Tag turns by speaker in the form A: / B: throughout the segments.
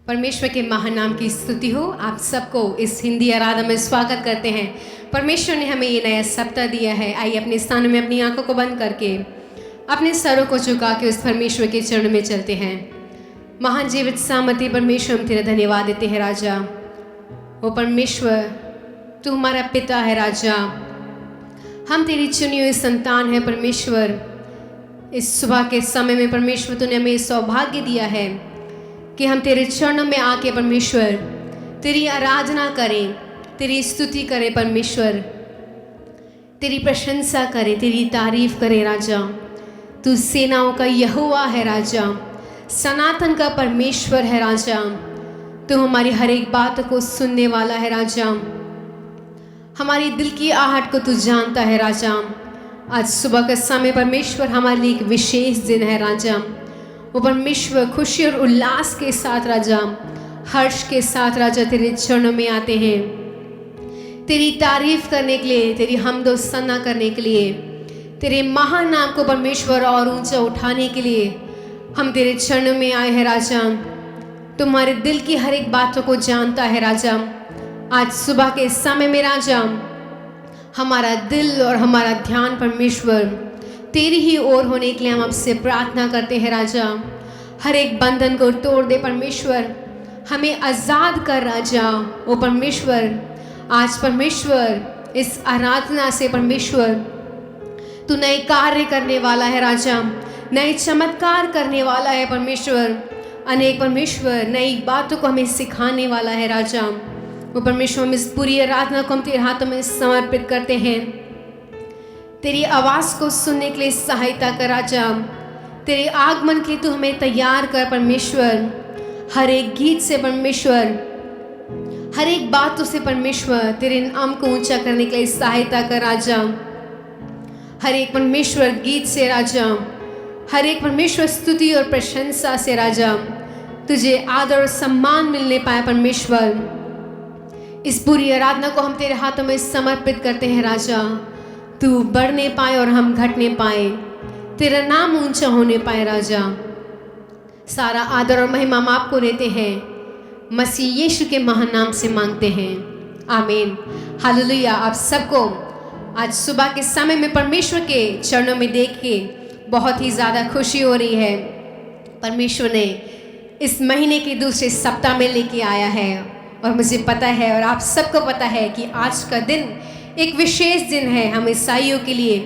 A: परमेश्वर के महानाम की स्तुति हो। आप सबको इस हिंदी आराधना में स्वागत करते हैं। परमेश्वर ने हमें ये नया सप्ताह दिया है। आइए अपने स्थानों में अपनी आंखों को बंद करके अपने सरों को झुका के उस परमेश्वर के चरणों में चलते हैं। महान जीवित सामर्थ्य परमेश्वर, हम तेरा धन्यवाद देते हैं राजा। वो परमेश्वर, तू हमारा पिता है राजा, हम तेरी चुनी हुई संतान है परमेश्वर। इस सुबह के समय में परमेश्वर तूने हमें सौभाग्य दिया है कि हम तेरे चरणों में आके परमेश्वर तेरी आराधना करें, तेरी स्तुति करें परमेश्वर, तेरी प्रशंसा करें, तेरी तारीफ करें राजा। तू सेनाओं का यहोवा है राजा, सनातन का परमेश्वर है राजा। तू हमारी हर एक बात को सुनने वाला है राजा, हमारी दिल की आहट को तू जानता है राजा। आज सुबह का समय परमेश्वर हमारे लिए एक विशेष दिन है राजा। वो परमेश्वर खुशी और उल्लास के साथ राजा, हर्ष के साथ राजा तेरे चरणों में आते हैं, तेरी तारीफ करने के लिए, तेरी हमदो सना करने के लिए, तेरे महान नाम को परमेश्वर और ऊंचा उठाने के लिए हम तेरे चरणों में आए हैं राजा। तुम्हारे दिल की हर एक बातों को जानता है राजा। आज सुबह के समय में राजा हमारा दिल और हमारा ध्यान परमेश्वर तेरी ही ओर होने के लिए हम आपसे प्रार्थना करते हैं राजा। हर एक बंधन को तोड़ दे परमेश्वर, हमें आज़ाद कर राजा। ओ परमेश्वर, आज परमेश्वर इस आराधना से परमेश्वर तू नए कार्य करने वाला है राजा, नए चमत्कार करने वाला है परमेश्वर। अनेक परमेश्वर नई बातों को हमें सिखाने वाला है राजा। वो परमेश्वर, हम इस पूरी आराधना को हम तेरे हाथों में समर्पित करते हैं। तेरी आवाज़ को सुनने के लिए सहायता कर राजा, तेरे आगमन के लिए तू हमें तैयार कर परमेश्वर। हर एक गीत से परमेश्वर, हर एक बातों से परमेश्वर तेरे नाम को ऊंचा करने के लिए सहायता कर राजा। हर एक परमेश्वर गीत से राजा, हर एक परमेश्वर स्तुति और प्रशंसा से राजा तुझे आदर और सम्मान मिलने पाए परमेश्वर। इस पूरी आराधना को हम तेरे हाथों में समर्पित करते हैं राजा। तू बढ़ने पाए और हम घटने पाए, तेरा नाम ऊंचा होने पाए राजा। सारा आदर और महिमा हम आपको देते हैं, मसीह यीशु के महान नाम से मांगते हैं, आमीन। हालेलुया। आप सबको आज सुबह के समय में परमेश्वर के चरणों में देख के बहुत ही ज़्यादा खुशी हो रही है। परमेश्वर ने इस महीने के दूसरे सप्ताह में लेके आया है और मुझे पता है और आप सबको पता है कि आज का दिन एक विशेष दिन है हम ईसाइयों के लिए,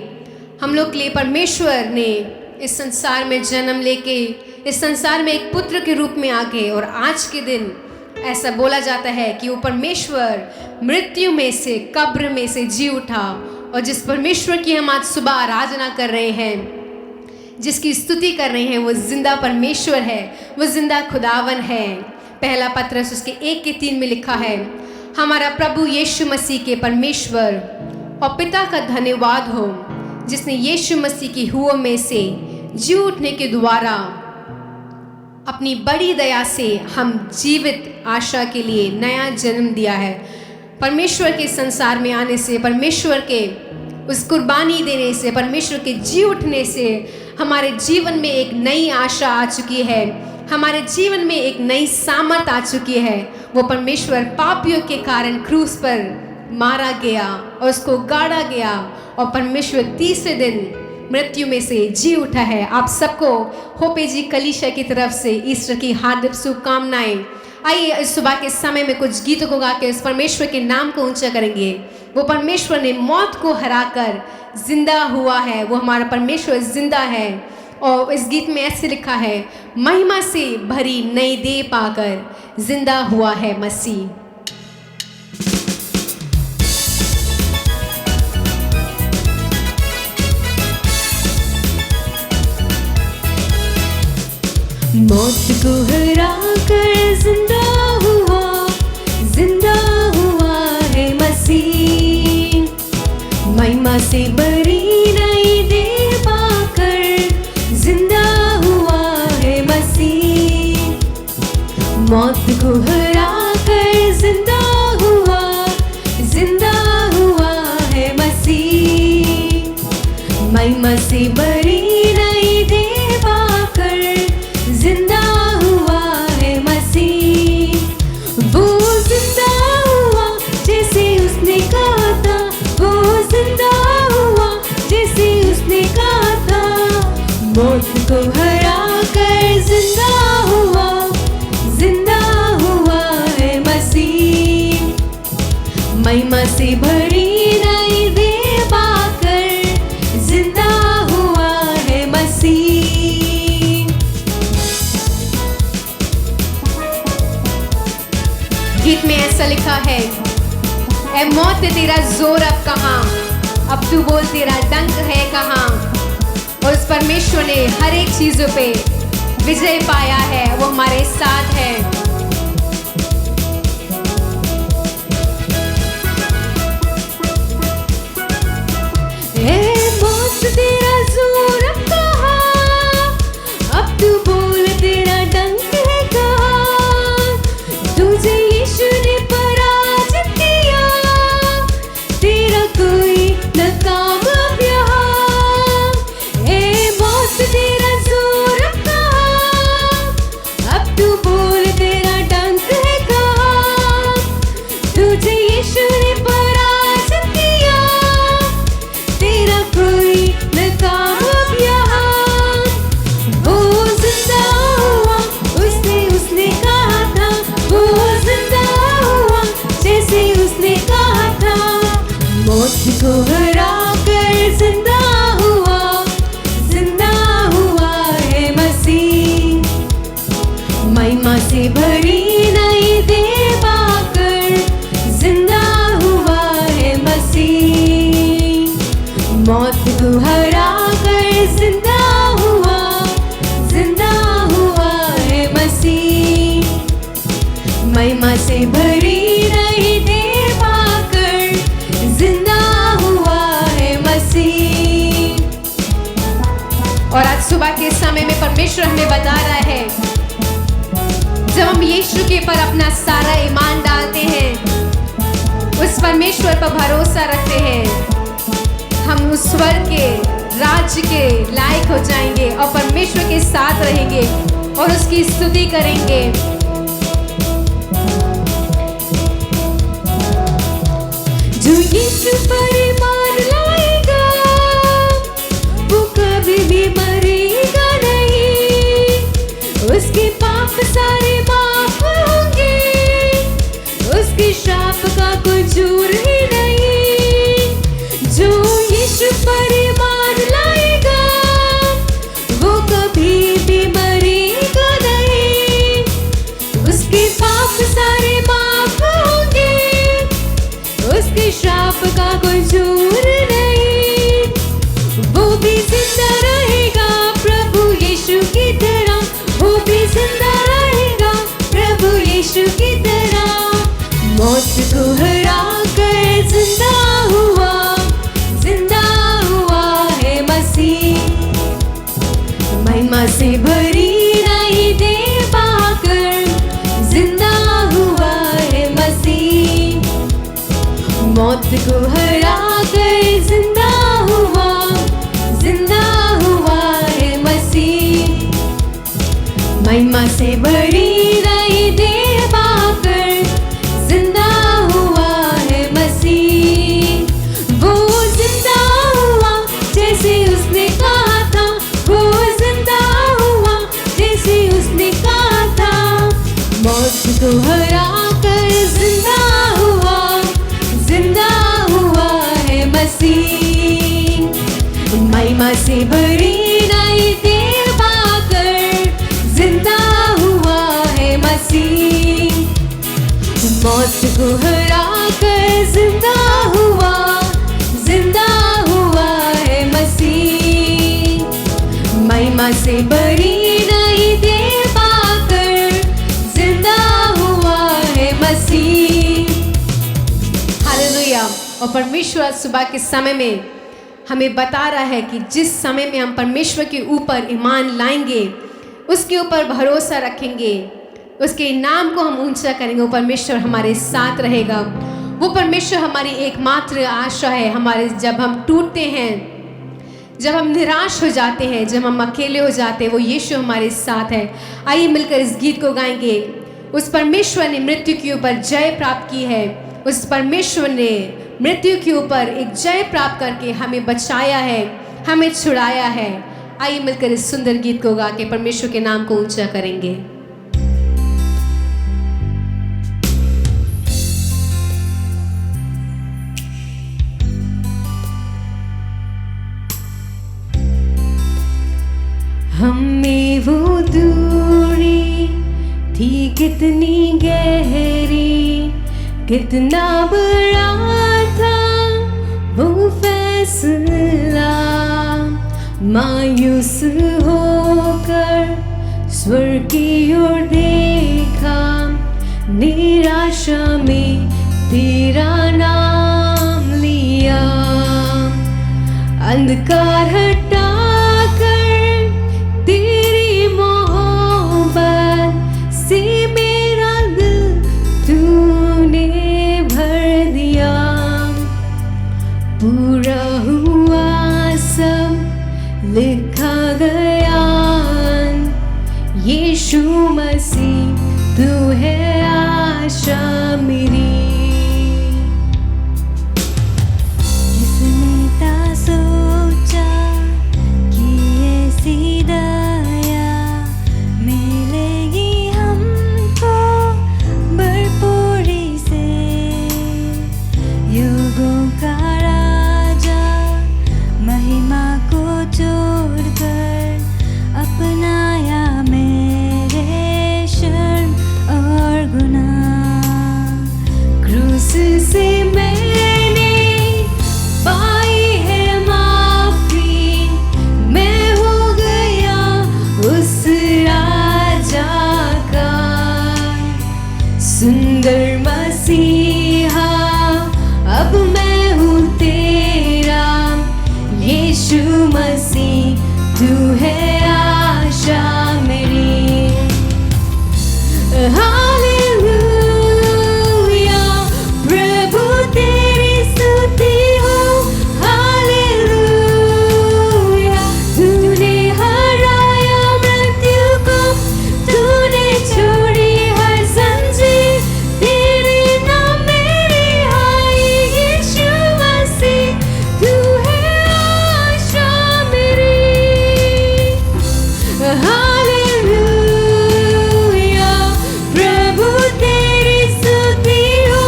A: हम लोग के लिए। परमेश्वर ने इस संसार में जन्म लेके इस संसार में एक पुत्र के रूप में आके, और आज के दिन ऐसा बोला जाता है कि वो परमेश्वर मृत्यु में से, कब्र में से जी उठा। और जिस परमेश्वर की हम आज सुबह आराधना कर रहे हैं, जिसकी स्तुति कर रहे हैं, वो जिंदा परमेश्वर है, वो जिंदा खुदावन है। पहला पत्रस उसके 1:3 में लिखा है, हमारा प्रभु यीशु मसीह के परमेश्वर और पिता का धन्यवाद हो, जिसने यीशु मसीह की हुओं में से जी उठने के द्वारा अपनी बड़ी दया से हम जीवित आशा के लिए नया जन्म दिया है। परमेश्वर के संसार में आने से, परमेश्वर के उस कुर्बानी देने से, परमेश्वर के जी उठने से हमारे जीवन में एक नई आशा आ चुकी है, हमारे जीवन में एक नई सामर्थ आ चुकी है। वो परमेश्वर पापियों के कारण क्रूस पर मारा गया और उसको गाड़ा गया, और परमेश्वर तीसरे दिन मृत्यु में से जी उठा है। आप सबको होपेजी कलीसिया की तरफ से ईस्टर की हार्दिक शुभकामनाएं। आइए इस सुबह के समय में कुछ गीतों को गा के इस परमेश्वर के नाम को ऊंचा करेंगे। वो परमेश्वर ने मौत को हराकर जिंदा हुआ है, वो हमारा परमेश्वर जिंदा है। और इस गीत में ऐसे लिखा है, महिमा से भरी नई देह पाकर जिंदा हुआ है मसीह।
B: मौत को हराकर जिंदा हुआ है मसीह। महिमा से भरी नई देह पाकर जिंदा हुआ है मसीह। मौत को हराकर जिंदा हुआ है मसीह। महिमा से भरी नई देह पाकर जिंदा हुआ है मसीह। मौत को हरा कर जिंदा हुआ है मसीह। महिमा से भरी नई देह पाकर जिंदा हुआ है मसीह।
A: गीत में ऐसा लिखा है, ए मौत तेरा जोर अब कहाँ, अब तू बोल तेरा डंक है कहाँ। और उस परमेश्वर ने हर एक चीजों पे विजय पाया है, वो हमारे साथ है।
B: ए मौत तेरा जोर अब कहाँ, अब तू बोल तेरा डंक है कहाँ। तुझे यीशु ने पराजित किया, तेरा कोई न काम अब यहाँ। ए मौत तेरा जोर अब कहाँ, अब तू बोल तेरा डंक है कहाँ। तुझे यीशु ने पराजित किया, तेरा कोई न काम अब यहाँ। वो जिंदा हुआ उसने कहा था, वो जिंदा हुआ जैसे उसने कहा था। मौत को हरा कर जिंदा हुआ है मसीह। महिमा से भरी नई देह पाकर जिंदा हुआ है मसीह। मौत को हरा कर जिंदा हुआ है मसीह। महिमा से भरी नई देह पाकर जिंदा हुआ है मसीह।
A: और आज सुबह के समय में परमेश्वर हमें बता रहा है, जब हम यीशु के पर अपना सारा ईमान डालते हैं, उस परमेश्वर पर भरोसा रखते हैं, हम उस स्वर्ग के राज्य के लायक हो जाएंगे और परमेश्वर के साथ रहेंगे और उसकी स्तुति करेंगे।
B: जो यीशु पर ईमान लाएगा वो कभी भी मरेगा नहीं। उसके पाप सारे माफ होंगे, उसके श्राप का कोई जोर ही नहीं। जो यीशु पर ईमान लाएगा वो कभी भी मरेगा नहीं। उसके पाप सारे माफ होंगे, उसके श्राप का कोई जोर नहीं। वो भी जिंदा रहेगा प्रभु यीशु की तरह, वो भी जिंदा रहेगा प्रभु यीशु की तरह। मौत को हरा कर जिंदा हुआ है मसीह। महिमा से भरी नई देह पाकर जिंदा हुआ है मसीह। मौत को हरा कर जिंदा हुआ है मसीह। महिमा से भरी नई देह पाकर जिंदा हुआ है मसीह। वो जिंदा हुआ जैसे उसने कहा था, वो जिंदा हुआ जैसे उसने कहा था। मौत को हरा कर जिंदा हुआ है मसीह। महिमा से भरी नई देह पाकर जिंदा हुआ है मसीह। मौत को हरा कर जिंदा हुआ है मसीह। महिमा से भरी नई देह पाकर जिंदा हुआ है मसीह।
A: हालेलुया। और परमेश्वर आज सुबह के समय में हमें बता रहा है कि जिस समय में हम परमेश्वर के ऊपर ईमान लाएंगे, उसके ऊपर भरोसा रखेंगे, उसके नाम को हम ऊंचा करेंगे, वो परमेश्वर हमारे साथ रहेगा। वो परमेश्वर हमारी एकमात्र आशा है। हमारे जब हम टूटते हैं, जब हम निराश हो जाते हैं, जब हम अकेले हो जाते हैं, वो यीशु हमारे साथ है। आइए मिलकर इस गीत को गाएंगे। उस परमेश्वर ने मृत्यु के ऊपर जय प्राप्त की है। उस परमेश्वर ने मृत्यु के ऊपर एक जय प्राप्त करके हमें बचाया है, हमें छुड़ाया है। आइए मिलकर इस सुंदर गीत को गा के परमेश्वर के नाम को ऊंचा करेंगे।
B: हमें वो दूरी थी कितनी गहरी, कितना बड़ा था वो फैसला। मायूस होकर स्वर्ग की ओर देखा, निराशा में तेरा नाम लिया। अंधकार हटा तेरी मोहब्बत से मेरा दिल तूने भर दिया। पूरा हुआ सब लिखा गया, यीशु मसीह तू है आशा मेरी। जिसने ता सोचा कि ऐसी दया मिलेगी हमको भरपूरी से। युगों का राजा महिमा को छोड़कर अपनाया मेरे शर्म और गुनाह। क्रूस से मैंने पाई है माफी, मैं हो गया उस राजा का। सुंदर मसीहा अब मैं हूँ तेरा, यीशु मसीह तू है आशा मेरी। हालेलुया, प्रभु तेरी स्तुति हो। हालेलुया, तूने हराया मृत्यु को, तूने छोड़ी हर जंजीर, तेरे नाम में रिहाई। यीशु मसीह तू है आशा मेरी। हालेलुया, प्रभु तेरी स्तुति हो।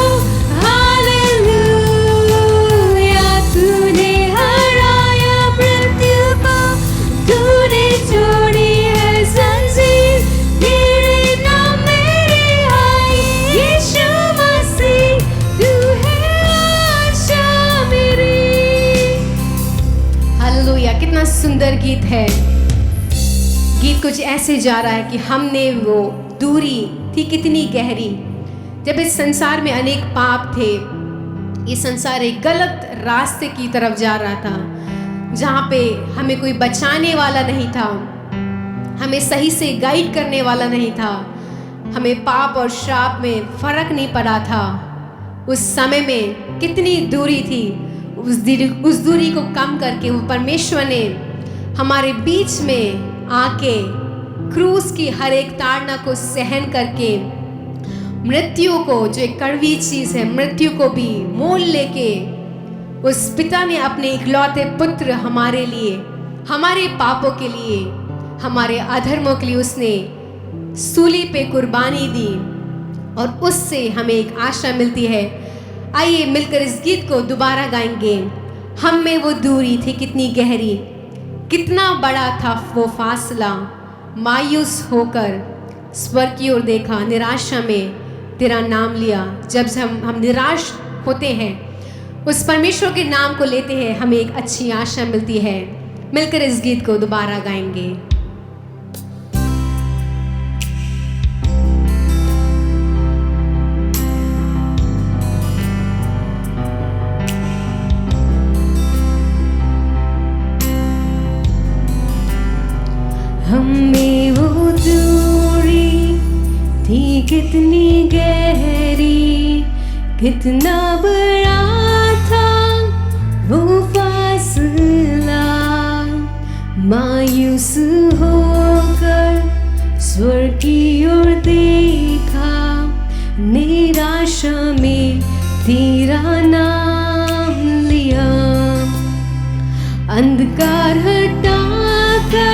B: हालेलुया, तूने हराया मृत्यु को, तूने छोड़ी है जंजीर, तेरे नाम में रिहाई। यीशु मसीह तू है आशा मेरी।
A: हालेलुया, कितना सुंदर गीत है। गीत कुछ ऐसे जा रहा है कि हमने वो दूरी थी कितनी गहरी। जब इस संसार में अनेक पाप थे, ये संसार एक गलत रास्ते की तरफ जा रहा था, जहाँ पे हमें कोई बचाने वाला नहीं था, हमें सही से गाइड करने वाला नहीं था, हमें पाप और श्राप में फर्क नहीं पड़ा था। उस समय में कितनी दूरी थी, उस दूरी को कम करके वो परमेश्वर ने हमारे बीच में आके क्रूस की हर एक ताड़ना को सहन करके, मृत्यु को, जो एक कड़वी चीज है, मृत्यु को भी मोल लेके, उस पिता ने अपने इकलौते पुत्र हमारे लिए, हमारे पापों के लिए, हमारे अधर्मों के लिए उसने सूली पे कुर्बानी दी, और उससे हमें एक आशा मिलती है। आइए मिलकर इस गीत को दोबारा गाएंगे। हम में वो दूरी थी कितनी गहरी, कितना बड़ा था वो फासला। मायूस होकर स्वर्ग की ओर देखा, निराशा में तेरा नाम लिया। जब हम निराश होते हैं, उस परमेश्वर के नाम को लेते हैं, हमें एक अच्छी आशा मिलती है। मिलकर इस गीत को दोबारा गाएंगे।
B: हमें वो दूरी थी कितनी गहरी, कितना बड़ा था वो फासला। मायूस होकर स्वर्ग की ओर देखा, निराशा में तेरा नाम लिया। अंधकार हटाकर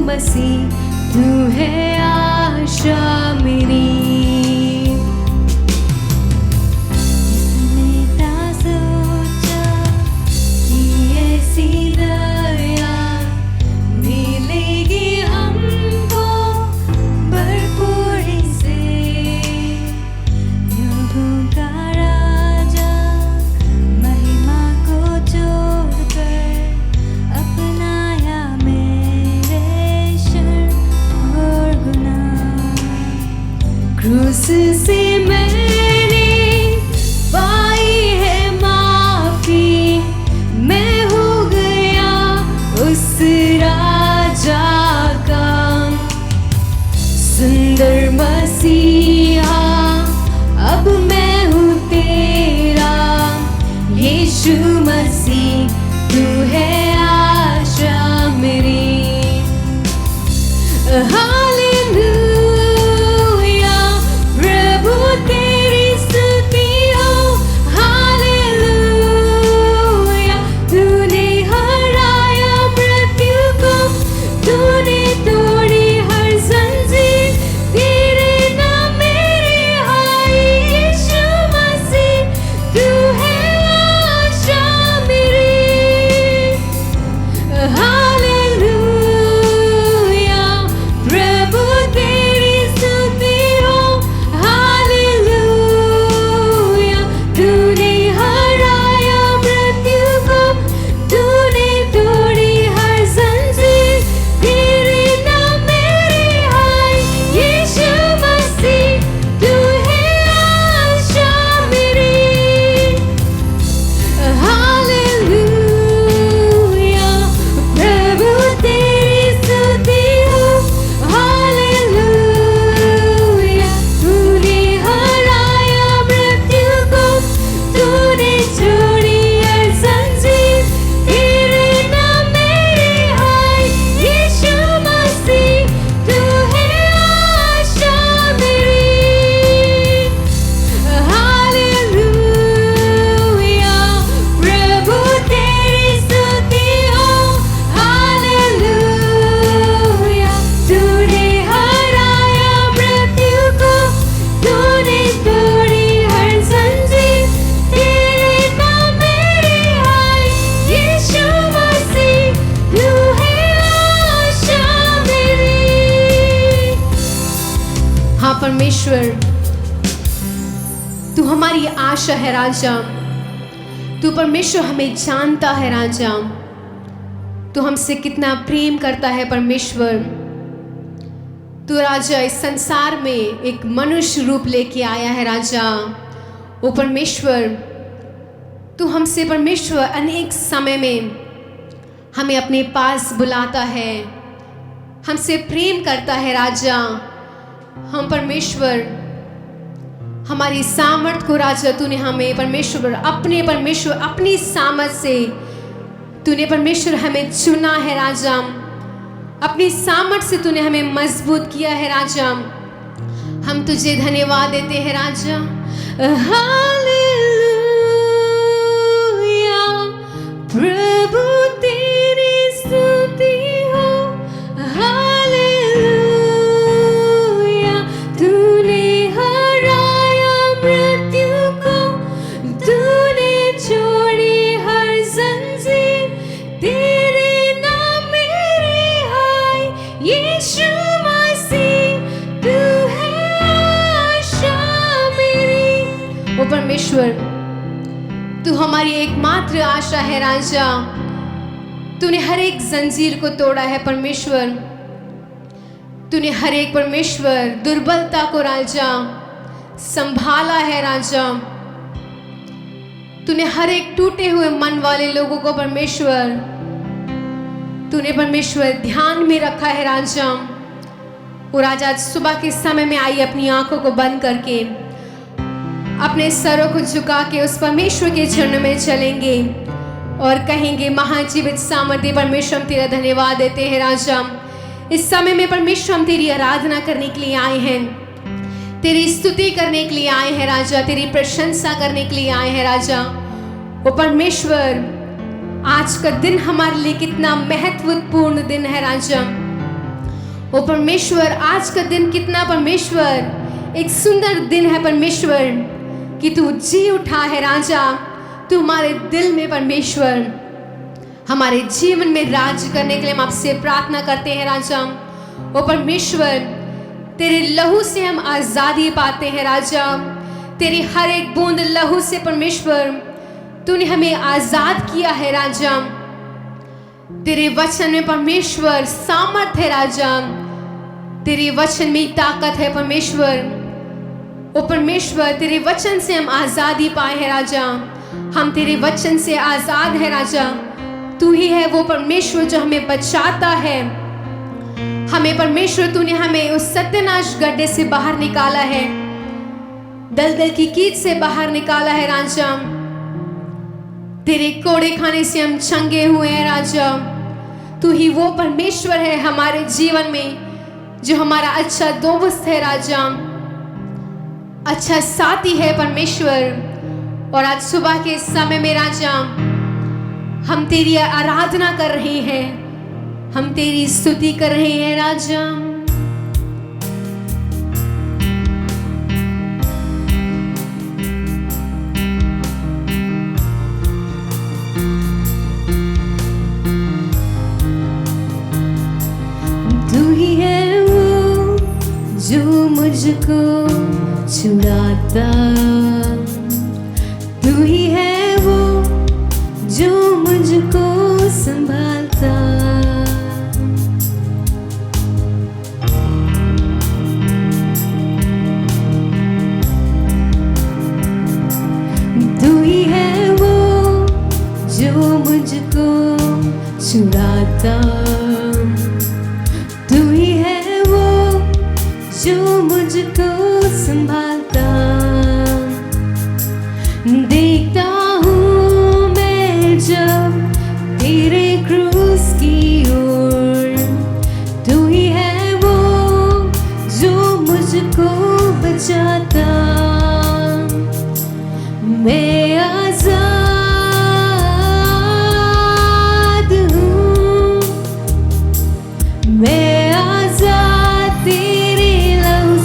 B: मसीह तू है आशा मेरी। किसने था सोचा कि ऐसी दया मिलेगी हमको भरपूरी से। युगों का राजा महिमा को छोड़कर अपनाया मेरे शर्म और गुनाह। क्रूस से मैंने पाई है माफी, मैं हो गया उस राजा का सुंदर मसीहा। अब मैं हूँ तेरा यीशु मसीह तू है आशा मेरी। हालेलुया प्रभु तेरी स्तुति हो। हालेलुया तूने हराया मृत्यु को, तूने तोड़ी हर जंजीर, तेरे नाम मेरे हाय यीशु मसीह तू है आशा मेरी। हालेलुया प्रभु तेरी स्तुति हो। हालेलुया तूने हराया मृत्यु को, तूने तोड़ी हर जंजीर, तेरे नाम मेरे हाय यीशु मसीह तू है आशा मेरी। हालेलुया प्रभु तेरी स्तुति हो। हालेलुया तूने हराया मृत्यु को, तूने छोड़ी हर जंजीर, तेरे नाम मेरे हाय यीशु मसीह तू है आशा मेरी। हालेलुया प्रभु तेरी स्तुति हो। हालेलुया तूने हराया मृत्यु को, तूने तोड़ी हर जंजीर, तेरे नाम मेरे हाय यीशु मसीह तू है आशा मेरी।
A: हाँ परमेश्वर, तू हमारी आशा है राजा। तू परमेश्वर हमें जानता है राजा। तू हमसे कितना प्रेम करता है परमेश्वर। तू राजा इस संसार में एक मनुष्य रूप लेके आया है राजा। ओ परमेश्वर, तू हमसे परमेश्वर अनेक समय में हमें अपने पास बुलाता है, हमसे प्रेम करता है राजा। हम परमेश्वर हमारी सामर्थ को राजा तूने हमें परमेश्वर अपनी सामर्थ से तूने परमेश्वर हमें चुना है राजा। अपनी सामर्थ से तूने हमें मजबूत किया है राजा। हम तुझे धन्यवाद देते हैं राजा। हालेलुया प्रभु तेरी स्तुति हो। हालेलुया तूने हराया मृत्यु को, तूने छोड़ी हर जंजीर, तेरे नाम मेरे हाय यीशु मसीह तू है आशा मेरी। ओ परमेश्वर, तू हमारी एकमात्र आशा है राजा। तूने हर एक जंजीर को तोड़ा है परमेश्वर। तूने हर एक परमेश्वर दुर्बलता को राजा संभाला है राजा। तूने हर एक टूटे हुए मन वाले लोगों को परमेश्वर तूने परमेश्वर ध्यान में रखा है राजा। और राजा आज सुबह के समय में आई अपनी आंखों को बंद करके अपने सरों को झुका के उस परमेश्वर के चरणों में चलेंगे और कहेंगे, महाजीवित सामर्थ्य परमेश्वर हम तेरा धन्यवाद देते हैं राजा। इस समय में परमेश्वर हम तेरी आराधना करने के लिए आए हैं, तेरी स्तुति करने के लिए आए हैं राजा, तेरी प्रशंसा करने के लिए आए हैं राजा। ओ परमेश्वर, आज का दिन हमारे लिए कितना महत्वपूर्ण दिन है राजा। ओ परमेश्वर, आज का दिन कितना परमेश्वर एक सुंदर दिन है परमेश्वर, कि तू जी उठा है राजा। तू हमारे दिल में परमेश्वर, हमारे जीवन में राज करने के लिए हम आपसे प्रार्थना करते हैं राजा। ओ परमेश्वर, तेरे लहू से हम आज़ादी पाते हैं राजा। तेरी हर एक बूंद लहू से परमेश्वर तूने हमें आज़ाद किया है राजा। तेरे वचन में परमेश्वर सामर्थ है राजा। तेरे वचन में ताकत है परमेश्वर। ओ परमेश्वर, तेरे वचन से हम आज़ादी पाए हैं राजा। हम तेरे वचन से आज़ाद है राजा। तू ही है वो परमेश्वर जो हमें बचाता है। हमें परमेश्वर, तूने हमें उस सत्यानाश गड्ढे से बाहर निकाला है, दलदल की कीच से बाहर निकाला है राजा। तेरे कोड़े खाने से हम चंगे हुए हैं राजा। तू ही वो परमेश्वर है हमारे जीवन में जो हमारा अच्छा दोस्त है राजा, अच्छा साथी है परमेश्वर। और आज सुबह के समय में राजा हम तेरी आराधना कर रहे हैं, हम तेरी स्तुति कर रहे हैं राजा।
B: तू ही है वो जो मुझको छुड़ाता, तू ही है वो जो मुझको संभालता। तू ही है वो जो मुझको छुड़ाता, तू ही है वो जो मुझको संभालता। देखता हूँ मैं जब तेरे क्रूस की ओर, तू ही है वो जो मुझको बचाता। मैं आज़ाद हूँ, मैं आज़ाद तेरे लहू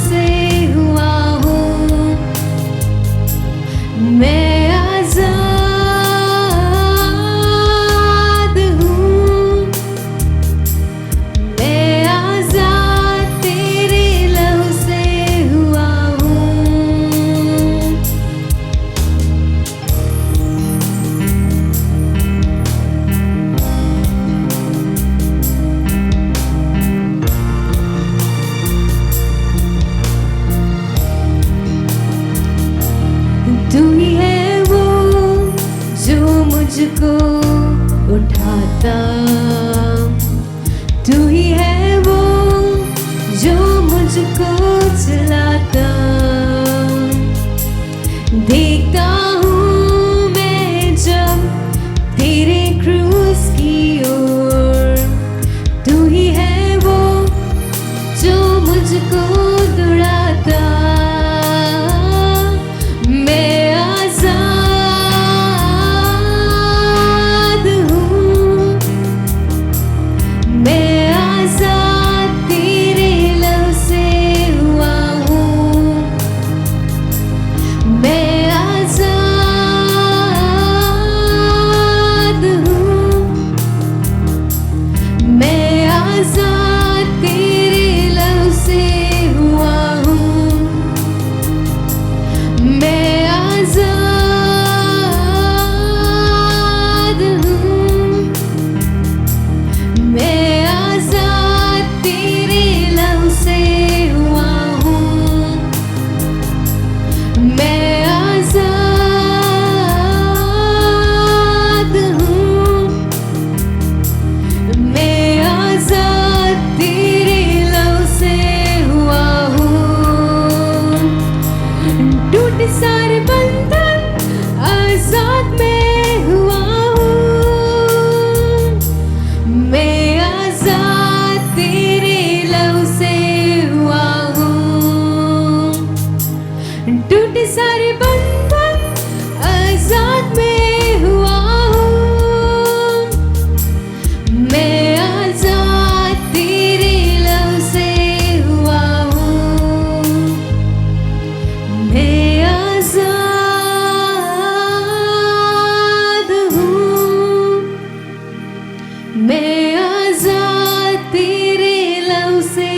B: मैं आजाद तेरे लहू से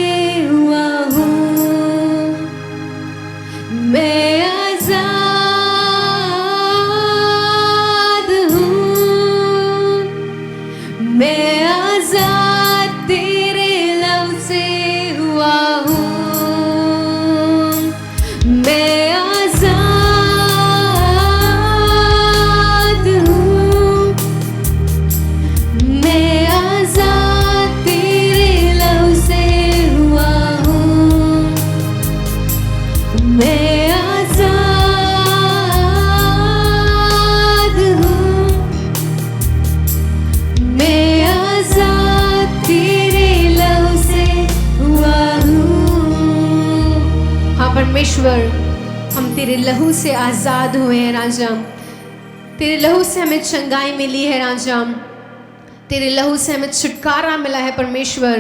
B: हुआ हूँ, मैं आजाद हूँ, मैं आजाद तेरे लहू से हुआ हूँ, मैं आजाद हूँ, मैं आजाद तेरे लहू से हुआ हूँ, मैं आजाद हूँ, मैं आजाद तेरे लहू से हुआ हूँ।
A: हाँ परमेश्वर, हम तेरे लहू से आज़ाद हुए हैं राजा। तेरे लहू से हमें चंगाई मिली है राजा। तेरे लहू से हमें छुटकारा मिला है परमेश्वर।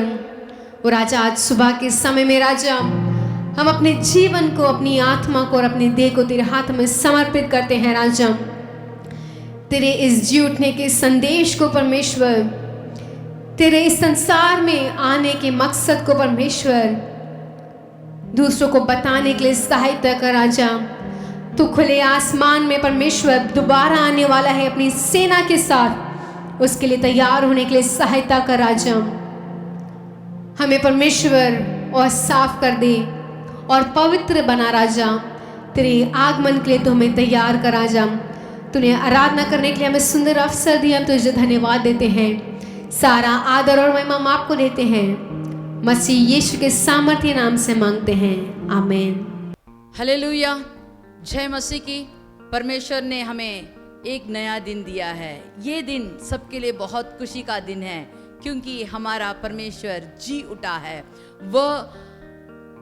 A: और राजा आज सुबह के समय में राजा हम अपने जीवन को, अपनी आत्मा को और अपनी देह को तेरे हाथ में समर्पित करते हैं राजा। तेरे इस जी उठने के संदेश को परमेश्वर, तेरे इस संसार में आने के मकसद को परमेश्वर दूसरों को बताने के लिए सहायता कर राजा। तू खुले आसमान में परमेश्वर दोबारा आने वाला है अपनी सेना के साथ, उसके लिए तैयार होने के लिए सहायता कर राजा। हमें परमेश्वर और साफ कर दे और पवित्र बना राजा। तेरे आगमन के लिए तो हमें तैयार कर राजा। तूने आराधना करने के लिए हमें सुंदर अवसर दिया, हम तुझे धन्यवाद देते हैं। सारा आदर और महिमा हम आपको देते हैं, मसीह यीशु के सामर्थ्य नाम से मांगते हैं, आमीन।
C: हालेलुया, जय मसीह की। परमेश्वर ने हमें एक नया दिन दिया है। ये दिन सबके लिए बहुत खुशी का दिन है, क्योंकि हमारा परमेश्वर जी उठा है। वो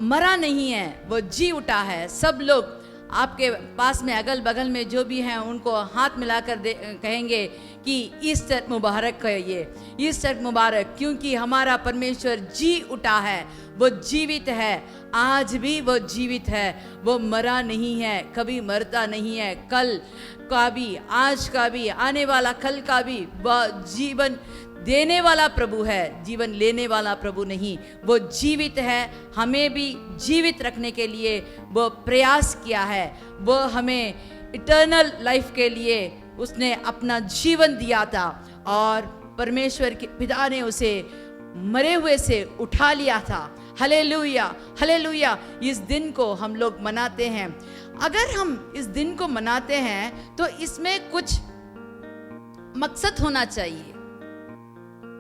C: मरा नहीं है, वो जी उठा है। सब लोग आपके पास में अगल बगल में जो भी हैं उनको हाथ मिलाकर कहेंगे कि ईस्टर मुबारक कहिए, ईस्टर मुबारक, क्योंकि हमारा परमेश्वर जी उठा है। वो जीवित है, आज भी वो जीवित है। वो मरा नहीं है, कभी मरता नहीं है। कल का भी, आज का भी, आने वाला कल का भी वह जीवन देने वाला प्रभु है, जीवन लेने वाला प्रभु नहीं। वो जीवित है, हमें भी जीवित रखने के लिए वो प्रयास किया है। वो हमें इटर्नल लाइफ के लिए उसने अपना जीवन दिया था, और परमेश्वर के पिता ने उसे मरे हुए से उठा लिया था। Hallelujah, hallelujah. इस दिन को हम लोग मनाते हैं। अगर हम इस दिन को मनाते हैं तो इसमें कुछ मकसद होना चाहिए।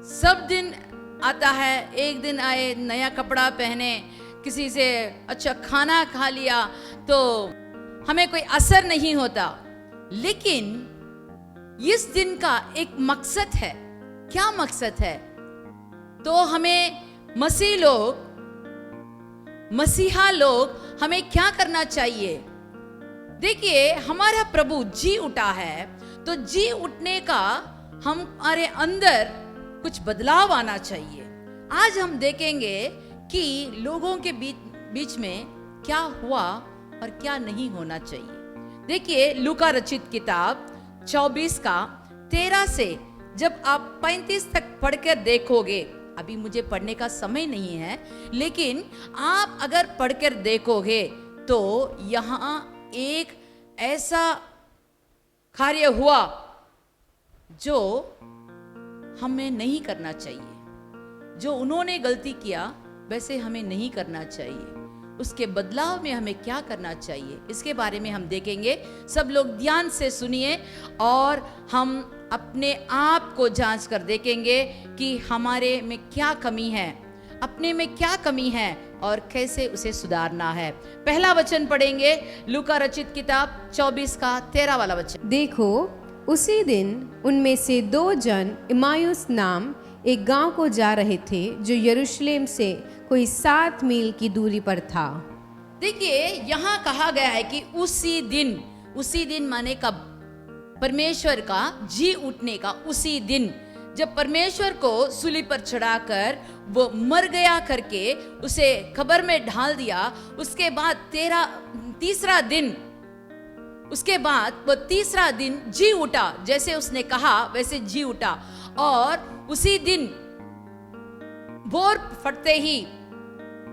C: सब दिन आता है, एक दिन आए, नया कपड़ा पहने, किसी से अच्छा खाना खा लिया तो हमें कोई असर नहीं होता। लेकिन इस दिन का एक मकसद है। क्या मकसद है? तो हमें मसीहा लोग हमें क्या करना चाहिए? देखिए, हमारा प्रभु जी उठा है, तो जी उठने का हमारे अंदर कुछ बदलाव आना चाहिए। आज हम देखेंगे कि लोगों के बीच में क्या हुआ और क्या नहीं होना चाहिए। देखिए, लूका रचित किताब 24 का 13 से जब आप 35 तक पढ़कर देखोगे, अभी मुझे पढ़ने का समय नहीं है, लेकिन आप अगर पढ़कर देखोगे तो यहाँ एक ऐसा कार्य हुआ जो हमें नहीं करना चाहिए। जो उन्होंने गलती किया वैसे हमें नहीं करना चाहिए। उसके बदलाव में हमें क्या करना चाहिए, इसके बारे में हम देखेंगे। सब लोग ध्यान से सुनिए और हम अपने आप को जांच कर देखेंगे कि हमारे में क्या कमी है, अपने में क्या कमी है और कैसे उसे सुधारना है। पहला वचन पढ़ेंगे, लूका रचित किताब 24 का 13 वाला वचन।
A: देखो, उसी दिन उनमें से 2 जन इमायुस नाम एक गांव को जा रहे थे, जो यरूशलेम से कोई 7 मील की दूरी पर था।
C: देखिए, यहाँ कहा गया है कि उसी दिन माने कब? परमेश्वर का जी उठने का उसी दिन, जब परमेश्वर को सूली पर चढ़ाकर वो मर गया करके उसे कब्र में ढाल दिया। उसके बाद तीसरा दिन जी उठा, जैसे उसने कहा वैसे जी उठा। और उसी दिन भोर फटते ही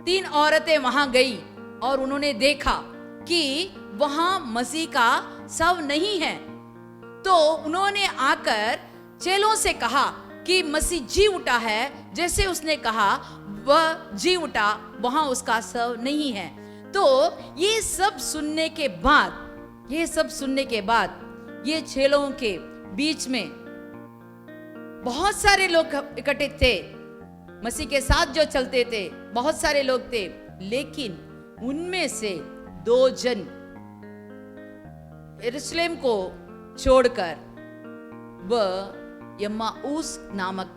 C: 3 औरतें वहां गई और उन्होंने देखा कि वहां मसीह का शव नहीं है। तो उन्होंने आकर चेलों से कहा कि मसीह जी उठा है, जैसे उसने कहा वह जी उठा, वहां उसका शव नहीं है। तो ये सब सुनने के बाद ये चेलों के बीच में बहुत सारे लोग इकट्ठे थे, मसीह के साथ जो चलते थे बहुत सारे लोग थे, लेकिन उनमें से 2 जन यरूशलेम को छोड़कर वह यम्माऊस नामक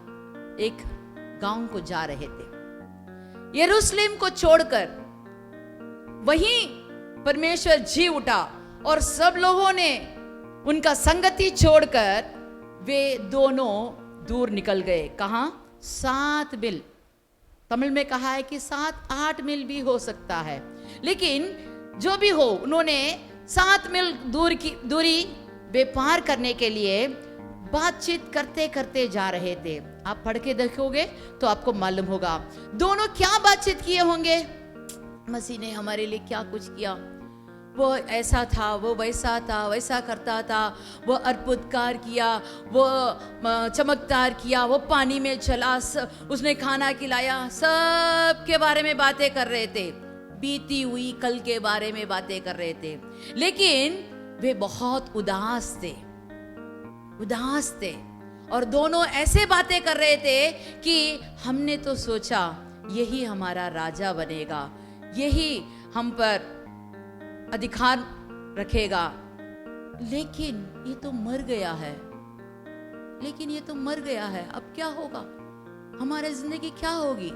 C: एक गांव को जा रहे थे। यरूशलेम को छोड़कर वहीं परमेश्वर जी उठा और सब लोगों ने उनका संगति छोड़कर वे दोनों दूर निकल गए। कहां? 7 मील। तमिल में कहा है कि 7-8 मील भी हो सकता है, लेकिन जो भी हो, उन्होंने 7 मील दूरी वे पार करने के लिए बातचीत करते करते जा रहे थे। आप पढ़ के देखोगे तो आपको मालूम होगा दोनों क्या बातचीत किए होंगे। मसीह ने हमारे लिए क्या कुछ किया, वो ऐसा था, वो वैसा था, वैसा करता था, वो अद्भुतकार किया, वो चमत्कार किया, वो पानी में चला, उसने खाना खिलाया, सब के बारे में बातें कर रहे थे, बीती हुई कल के बारे में बातें कर रहे थे। लेकिन वे बहुत उदास थे और दोनों ऐसे बातें कर रहे थे कि हमने तो सोचा यही हमारा राजा बनेगा, यही हम पर अधिकार रखेगा, लेकिन ये तो मर गया है, अब क्या होगा, हमारी जिंदगी क्या होगी।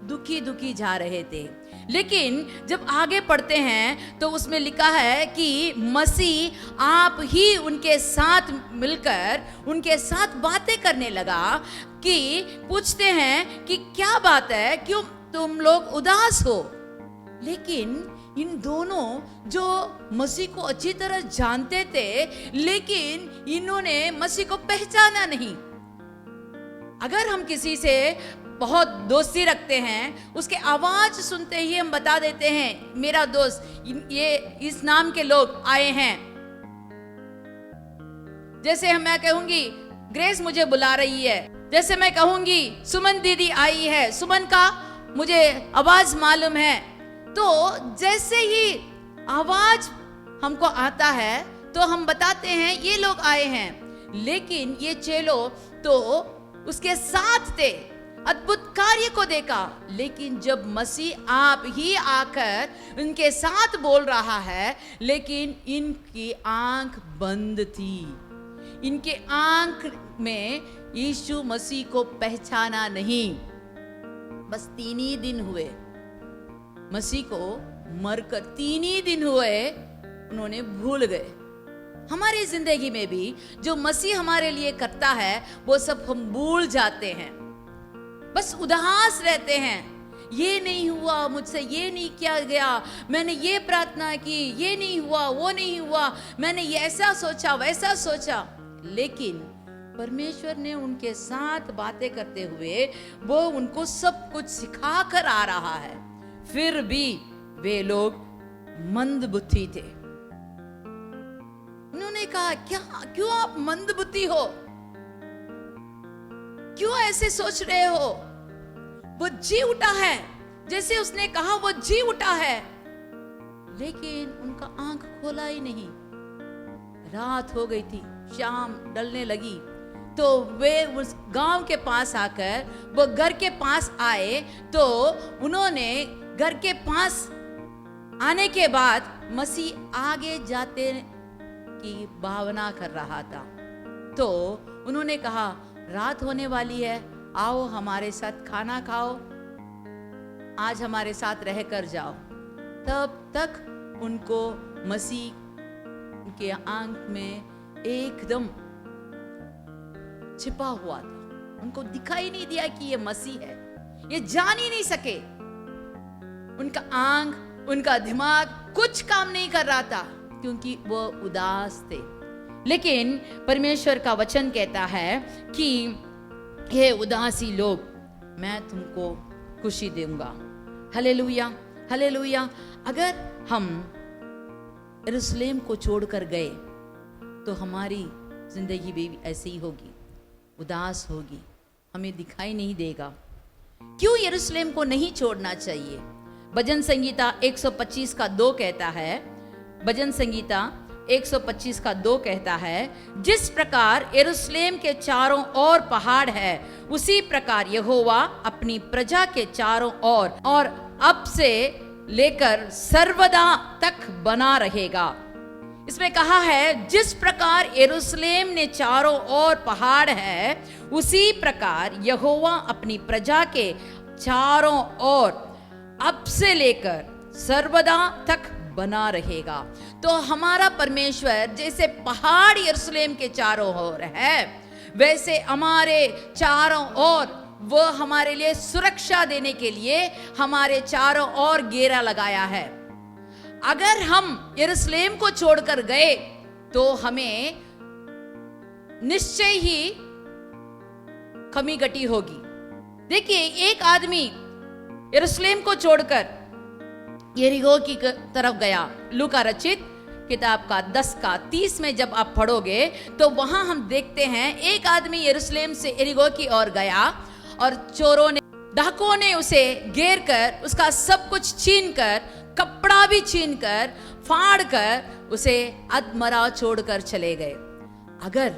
C: दुखी जा रहे थे। लेकिन जब आगे पढ़ते हैं तो उसमें लिखा है कि मसीह आप ही उनके साथ मिलकर उनके साथ बातें करने लगा, कि पूछते हैं कि क्या बात है, क्यों तुम लोग उदास हो। लेकिन इन दोनों जो मसीह को अच्छी तरह जानते थे, लेकिन इन्होंने मसीह को पहचाना नहीं। अगर हम किसी से बहुत दोस्ती रखते हैं, उसके आवाज सुनते ही हम बता देते हैं मेरा दोस्त, ये इस नाम के लोग आए हैं। जैसे मैं कहूंगी ग्रेस मुझे बुला रही है, जैसे मैं कहूंगी सुमन दीदी आई है, सुमन का मुझे आवाज मालूम है। तो जैसे ही आवाज हमको आता है तो हम बताते हैं ये लोग आए हैं। लेकिन ये चेलो तो उसके साथ थे, अद्भुत कार्य को देखा, लेकिन जब मसीह आप ही आकर उनके साथ बोल रहा है, लेकिन इनकी आंख बंद थी। इनके आंख में यीशु मसीह को पहचाना नहीं। बस 3 ही दिन हुए मसीह को मरकर, 3 ही दिन हुए उन्होंने भूल गए। हमारी जिंदगी में भी जो मसीह हमारे लिए करता है वो सब हम भूल जाते हैं, बस उदास रहते हैं। ये नहीं हुआ मुझसे, ये नहीं किया गया, मैंने ये प्रार्थना की, ये नहीं हुआ, वो नहीं हुआ, मैंने ये ऐसा सोचा वैसा सोचा। लेकिन परमेश्वर ने उनके साथ बातें करते हुए वो उनको सब कुछ सिखा कर आ रहा है, फिर भी वे लोग मंद बुद्धि थे। उन्होंने कहा क्यों आप मंद बुद्धि हो, क्यों ऐसे सोच रहे हो, वो जी उठा है, जैसे उसने कहा वो जी उठा है। लेकिन उनका आंख खोला ही नहीं। रात हो गई थी, शाम ढलने लगी, तो वे उस गांव के पास आकर वो घर के पास आए। तो उन्होंने घर के पास आने के बाद मसीह आगे जाते की भावना कर रहा था। तो उन्होंने कहा रात होने वाली है, आओ हमारे साथ खाना खाओ, आज हमारे साथ रहकर जाओ। तब तक उनको मसीह के आंख में एकदम छिपा हुआ था, उनको दिखाई नहीं दिया कि ये मसीह है, ये जान ही नहीं सके। उनका आंख, उनका दिमाग कुछ काम नहीं कर रहा था, क्योंकि वो उदास थे। लेकिन परमेश्वर का वचन कहता है कि हे उदासी लोग, मैं तुमको खुशी दूंगा। Hallelujah, hallelujah. अगर हम यरूशलेम को छोड़कर गए तो हमारी जिंदगी भी ऐसी ही होगी, उदास होगी, हमें दिखाई नहीं देगा। क्यों यरूशलेम को नहीं छोड़ना चाहिए? भजन संगीता 125 का 2 कहता है, भजन संगीता 125 का 2 कहता है, जिस प्रकार यरूशलेम के चारों ओर पहाड़ है, उसी प्रकार यहोवा अपनी प्रजा के चारों ओर और अब से लेकर सर्वदा तक बना रहेगा। इसमें कहा है, जिस प्रकार यरूशलेम ने चारों ओर पहाड़ है, उसी प्रकार यहोवा अपनी प्रजा के चारों ओर अब से लेकर सर्वदा तक बना रहेगा। तो हमारा परमेश्वर जैसे पहाड़ यरूशलेम के चारों ओर है, वैसे हमारे चारों ओर वो हमारे लिए सुरक्षा देने के लिए हमारे चारों ओर घेरा लगाया है। अगर हम यरूशलेम को छोड़कर गए तो हमें निश्चय ही कमी घटी होगी। देखिए, एक आदमी यरूशलेम को छोड़कर यरीहो की तरफ गया। लूका रचित किताब का 10 का 30 में जब आप पढ़ोगे तो वहां हम देखते हैं, एक आदमी यरूशलेम से यरीहो की ओर गया और चोरों ने, डाकुओं ने उसे घेर कर, उसका सब कुछ छीन कर, कपड़ा भी छीन कर, फाड़ कर उसे अधमरा छोड़कर चले गए। अगर